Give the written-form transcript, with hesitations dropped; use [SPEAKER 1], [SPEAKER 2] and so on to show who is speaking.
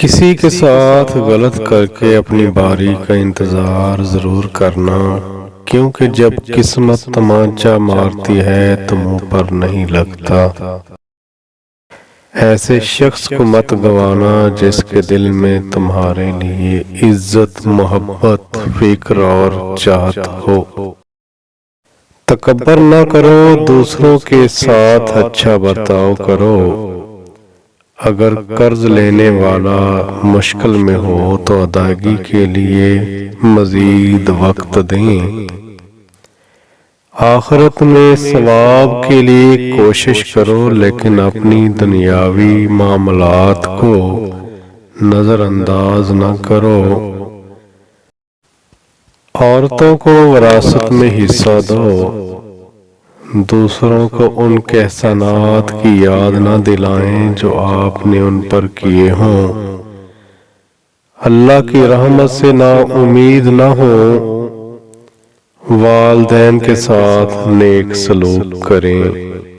[SPEAKER 1] کسی کے ساتھ غلط کر کے اپنی باری کا انتظار ضرور کرنا، کیونکہ جب قسمت تمانچہ مارتی ہے تو منہ پر نہیں لگتا۔ ایسے شخص کو مت گوانا جس کے دل میں تمہارے لیے عزت، محبت، فکر اور چاہت ہو۔ تکبر نہ کرو، دوسروں کے ساتھ اچھا برتاؤ کرو۔ اگر قرض لینے والا مشکل میں ہو تو ادائیگی کے لیے مزید وقت دیں۔ آخرت میں ثواب کے لیے کوشش کرو، لیکن اپنی دنیاوی معاملات کو نظر انداز نہ کرو۔ عورتوں کو وراثت میں حصہ دو، دوسروں کو ان کے احسانات کی یاد نہ دلائیں جو آپ نے ان پر کیے ہوں۔ اللہ کی رحمت سے نا امید نہ ہو، والدین کے ساتھ نیک سلوک کریں۔